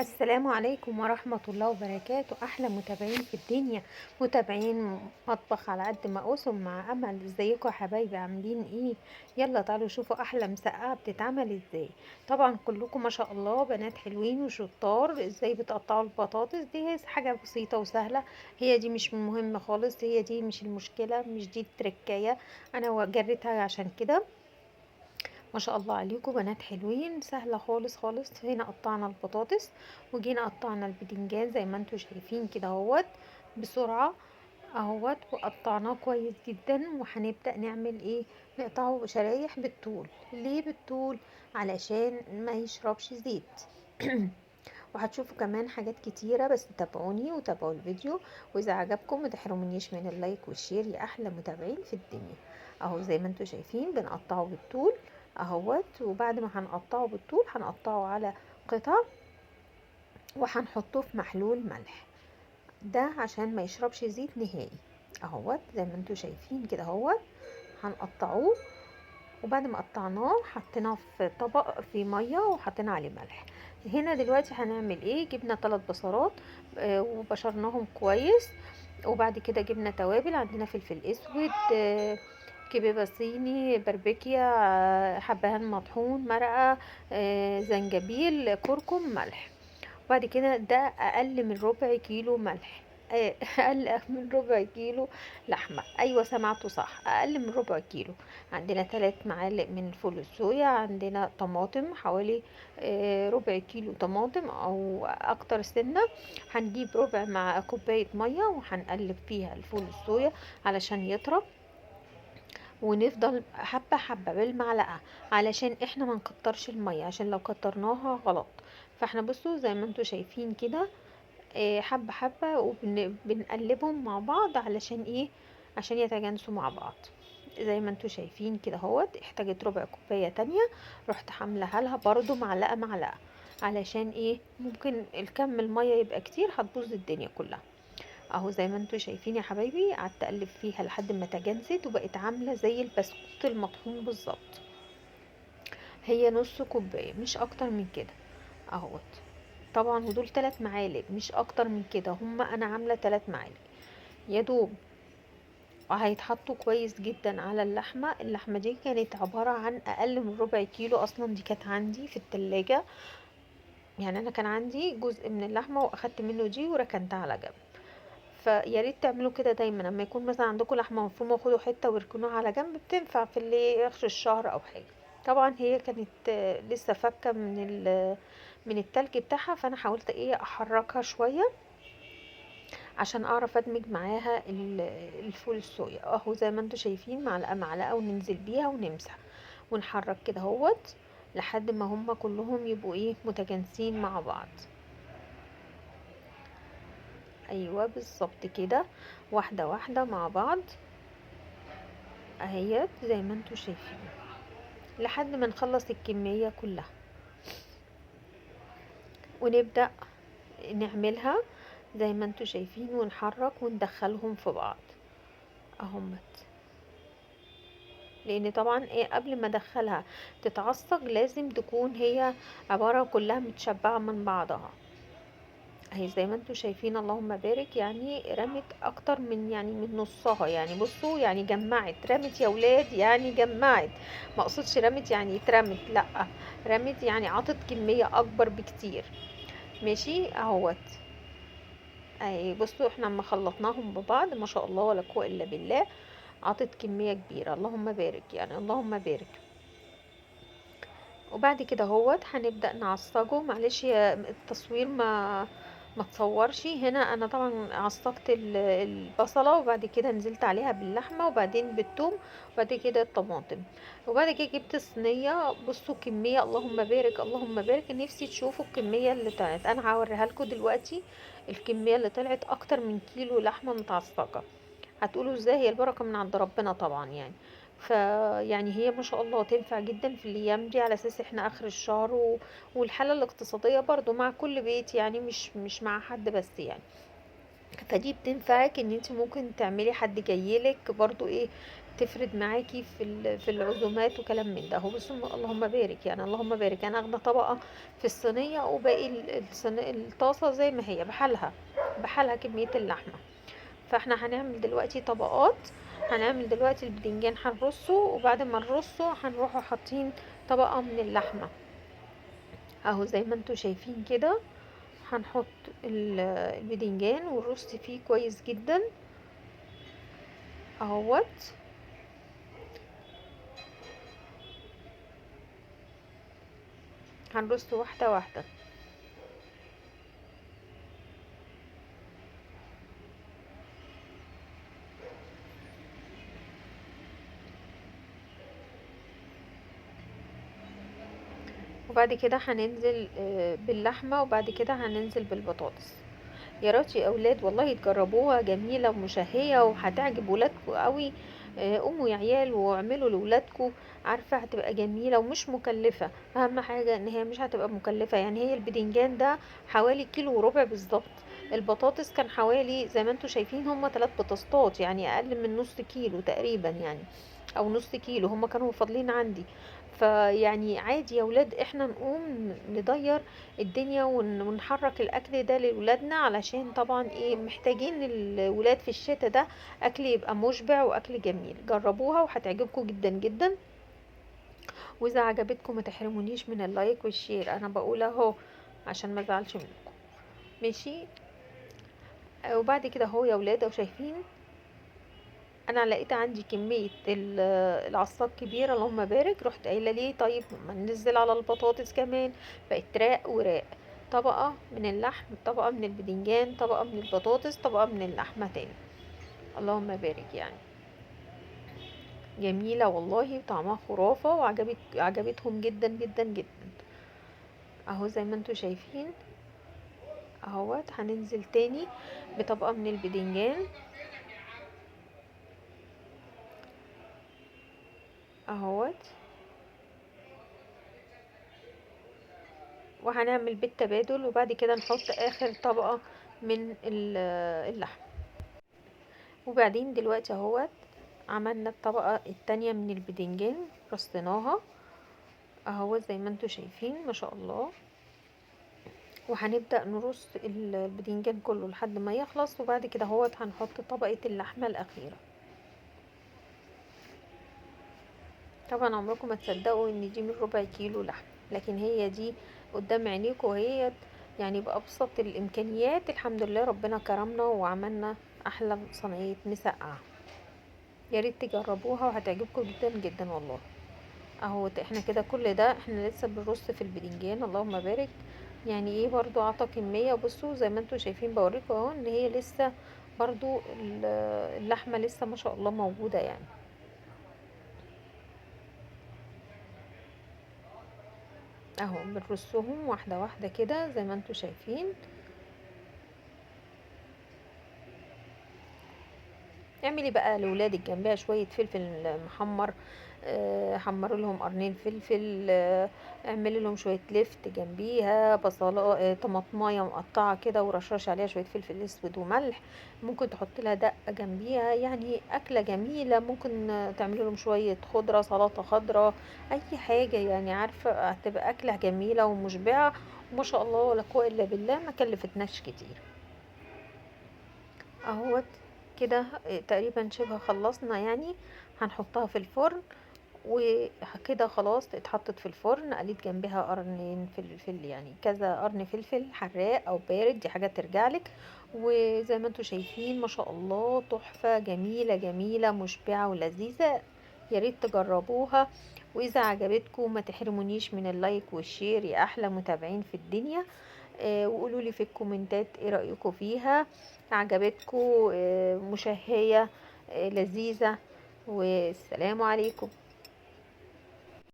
السلام عليكم ورحمة الله وبركاته. أحلى متابعين في الدنيا، متابعين مطبخ على قد ما أقسم مع أمل. ازيكم يا حبايبي، عاملين ايه؟ يلا تعالوا شوفوا أحلى مسقعة بتتعمل ازاي. طبعا كلكم ما شاء الله بنات حلوين وشطار. ازاي بتقطعوا البطاطس دي؟ حاجة بسيطة وسهلة. هي دي مش مهمة خالص، هي دي مش المشكلة، مش دي التركاية. أنا جريتها عشان كده. ما شاء الله عليكم بنات حلوين، سهله خالص خالص. هنا قطعنا البطاطس وجينا قطعنا البدنجان زي ما انتم شايفين كده اهوت بسرعه اهوت، وقطعناه كويس جدا. وهنبدا نعمل ايه؟ نقطعه شرايح بالطول. ليه بالطول؟ علشان ما يشربش زيت. وهتشوفوا كمان حاجات كتيرة، بس تابعوني وتابعوا الفيديو. واذا عجبكم ما تحرمونيش من اللايك والشير يا احلى متابعين في الدنيا. اهو زي ما انتم شايفين بنقطعه بالطول اهوت. وبعد ما هنقطعه بالطول هنقطعه على قطع وهنحطه في محلول ملح، ده عشان ما يشربش زيت نهائي. اهوت زي ما انتم شايفين كده اهوت هنقطعوه. وبعد ما قطعناه حطيناه في طبق فيه ميه وحطينا عليه ملح. هنا دلوقتي هنعمل ايه؟ جبنا 3 بصلات وبشرناهم كويس. وبعد كده جبنا توابل، عندنا فلفل اسود، كبيبة صيني، بربكيا، حبهان مطحون، مرقة، زنجبيل، كركم، ملح. وبعد كده ده اقل من ربع كيلو ملح. اقل من ربع كيلو لحمه. ايوه سمعتوا صح، اقل من ربع كيلو. عندنا 3 معالق من الفول الصويا، عندنا طماطم حوالي ربع كيلو طماطم او اكتر سنه. هنجيب ربع مع كوبايه ميه وهنقلب فيها الفول الصويا علشان يطرى. ونفضل حبة حبة بالمعلقة علشان احنا ما نكترش المية، عشان لو كترناها غلط. فاحنا بصوا زي ما انتوا شايفين كده، حبة حبة وبنقلبهم مع بعض علشان ايه؟ عشان يتجانسوا مع بعض. زي ما انتوا شايفين كده اهوت. احتاجت ربع كوباية تانية، رحت حاملها لها برضو معلقة معلقة. علشان ايه؟ ممكن الكم المية يبقى كتير هتبوظ الدنيا كلها. اهو زي ما انتوا شايفين يا حبايبي، قعدت اقلب فيها لحد ما تجانست وبقت عامله زي البسكوت المطحون بالظبط. هي نص كوبايه مش اكتر من كده اهوت. طبعا ودول 3 معالق مش اكتر من كده، هما انا عامله 3 معالق يا دوب. وهيتحطوا كويس جدا على اللحمه دي كانت عباره عن اقل من ربع كيلو اصلا. دي كانت عندي في التلاجة، يعني انا كان عندي جزء من اللحمه واخدت منه دي وركنتها على جنب. فيا ريت تعملوا كده دايما لما يكون مثلا عندكم لحمه مفرومه، خدوا حته واركنوها على جنب، بتنفع في اللي اخر الشهر او حاجه. طبعا هي كانت لسه فكه من التلج بتاعها، فانا حاولت ايه احركها شويه عشان اعرف ادمج معاها الفول الصويا. اهو زي ما انتم شايفين معلقه معلقه وننزل بيها ونمسح ونحرك كده اهوت لحد ما هما كلهم يبقوا ايه متجانسين مع بعض. ايوه بالظبط كده، واحده واحده مع بعض اهيت زي ما انتوا شايفين لحد ما نخلص الكمية كلها. ونبدأ نعملها زي ما انتوا شايفين ونحرك وندخلهم في بعض اهمت. لان طبعا ايه قبل ما ادخلها تتعصج لازم تكون هي عبارة كلها متشبعة من بعضها. اهي زي ما انتوا شايفين اللهم بارك، يعني رمت اكتر من يعني من نصها. يعني بصوا يعني جمعت، رمت يا ولاد يعني جمعت. ما اقصدش رمت يعني اترمت، لا، رمت يعني عطت كمية اكبر بكتير. ماشي اهوت. اهي بصوا احنا لما خلطناهم ببعض ما شاء الله ولا قوة الا بالله، عطت كمية كبيرة اللهم بارك، يعني اللهم بارك. وبعد كده هوت هنبدأ نعصجه. معلش يا التصوير ما تصورش هنا. انا طبعا عصقت البصلة وبعد كده نزلت عليها باللحمة وبعدين بالثوم وبعد كده الطماطم. وبعد كده جبت صينية. بصوا كمية اللهم بارك اللهم بارك، نفسي تشوفوا الكمية اللي طلعت. انا هوريها لكم دلوقتي. الكمية اللي طلعت اكتر من كيلو لحمة متعصقة. هتقولوا ازاي؟ هي البركة من عند ربنا طبعا يعني. فيعني هي ما شاء الله تنفع جدا في الايام دي على اساس احنا اخر الشهر والحالة الاقتصادية برضو مع كل بيت، يعني مش مع حد بس يعني. فدي بتنفعك ان انت ممكن تعملي حد جايلك برضو ايه تفرد معاكي في العزومات وكلام من ده. هو بصوا اللهم بارك، يعني اللهم بارك. انا اخده طبقه في الصينيه، وباقي الطاسه زي ما هي بحالها كميه اللحمه. فاحنا هنعمل دلوقتي طبقات. هنعمل دلوقتي البدنجان هنرصه، وبعد ما نرصه هنروحوا حاطين طبقه من اللحمه اهو زي ما انتوا شايفين كده. هنحط البدنجان ونرص فيه كويس جدا اهوت. هنرص واحده واحده. وبعد كده هننزل باللحمه، وبعد كده هننزل بالبطاطس. يا ريت يا اولاد والله تجربوها، جميله ومشهيه وهتعجب ولادكم قوي. قوموا يا عيال واعملوا لاولادكم. عارفه هتبقى جميله ومش مكلفه. اهم حاجه ان هي مش هتبقى مكلفه. يعني هي البدنجان ده حوالي كيلو وربع بالظبط. البطاطس كان حوالي زي ما انتوا شايفين هما 3 بطاطسات، يعني اقل من نص كيلو تقريبا يعني، او نص كيلو هما كانوا فاضلين عندي. فيعني عادي يا ولاد احنا نقوم ندير الدنيا ونحرك الاكل ده لولادنا، علشان طبعا ايه محتاجين الولاد في الشتاء ده اكل يبقى مشبع واكل جميل. جربوها وهتعجبكم جدا جدا. واذا عجبتكم ما تحرمونيش من اللايك والشير، انا بقول اهو عشان ما ازعلش منكم. ماشي. وبعد كده اهو يا ولاد وشايفين انا لقيت عندي كميه العصاك كبيره اللهم بارك. رحت قايله ليه طيب ما ننزل على البطاطس كمان. بقت راق وراق. طبقه من اللحم، طبقه من البدنجان، طبقه من البطاطس، طبقه من اللحمه تاني. اللهم بارك. يعني جميله والله، طعمها خرافه عجبتهم جدا جدا جدا. اهو زي ما انتوا شايفين اهوت. هننزل تاني بطبقه من البدنجان اهوت. وهنعمل بالتبادل، وبعد كده نحط اخر طبقة من اللحم. وبعدين دلوقتي اهوت عملنا الطبقة التانية من البدنجان، رصيناها اهوت زي ما انتوا شايفين ما شاء الله. وهنبدأ نرص البدنجان كله لحد ما يخلص، وبعد كده اهوت هنحط طبقة اللحمة الأخيرة. طبعا عمركم ما تصدقوا ان دي من ربع كيلو لحم، لكن هي دي قدام عينيكم، وهي يعني بأبسط الإمكانيات الحمد لله ربنا كرمنا وعملنا أحلى صينية مسقعة. يا ريت تجربوها وهتعجبكم جدا جدا والله. اهو احنا كده كل ده احنا لسه بنرص في البدنجان اللهم بارك. يعني ايه برضو عطى كمية. بصوا زي ما انتوا شايفين بوريكم اهو ان هي لسه برضو اللحمة لسه ما شاء الله موجودة يعني. اهو بنرصهم واحدة واحدة كده زي ما انتوا شايفين. اعملي بقى لولادك جنبها شوية فلفل محمر. حمري لهم قرنين فلفل. اعملي لهم شوية لفت جنبيها بصلة، طماطمايه مقطعة كده ورشرش عليها شوية فلفل اسود وملح. ممكن تحط لها دقة جنبيها، يعني أكلة جميلة. ممكن تعملي لهم شوية خضرة، سلطة خضرة، أي حاجة. يعني عارفة هتبقى أكلة جميلة ومشبعة وما شاء الله ولا قوة إلا بالله، ما كلفتناش كتير. اهوت كده تقريبا شبه خلصنا يعني. هنحطها في الفرن، وكده خلاص اتحطت في الفرن. قليت جنبها قرنين فلفل، يعني كذا قرن فلفل حراق او بارد، دي حاجة ترجعلك. وزي ما انتوا شايفين ما شاء الله تحفة جميلة جميلة مشبعة ولذيذة. يا ريت تجربوها. واذا عجبتكم ما تحرمونيش من اللايك والشير يا احلى متابعين في الدنيا. وقولوا لي في الكومنتات ايه رأيكم فيها. عجبتكم؟ مشهية؟ لذيذة؟ والسلام عليكم.